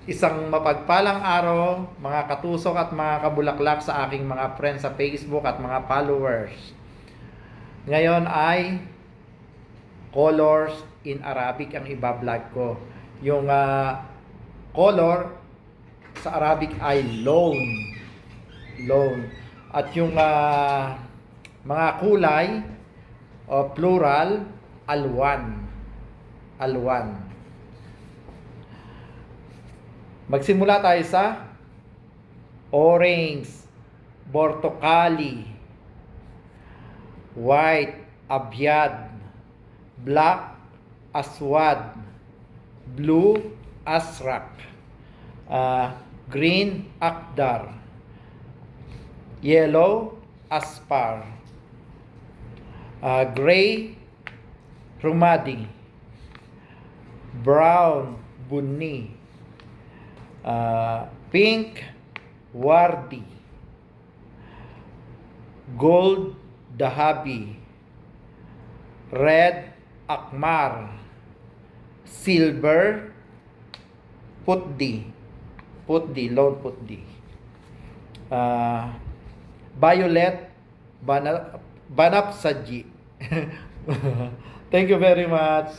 Isang mapagpalang araw, mga katusok at mga kabulaklak sa aking mga friends sa Facebook at mga followers. Ngayon ay colors in Arabic ang iba-vlog ko. Yung color sa Arabic ay loan. Loan. At yung mga kulay o plural, alwan. Alwan. Magsimula tayo sa orange, bortokali, white, abyad, black, aswad, blue, asrak, green, akdar, yellow, aspar, gray, rumadi, brown, bunni, pink, wardi, gold, dahabi, red, akmar, silver, putdi, lone putdi, violet, banapsaji. Thank you very much.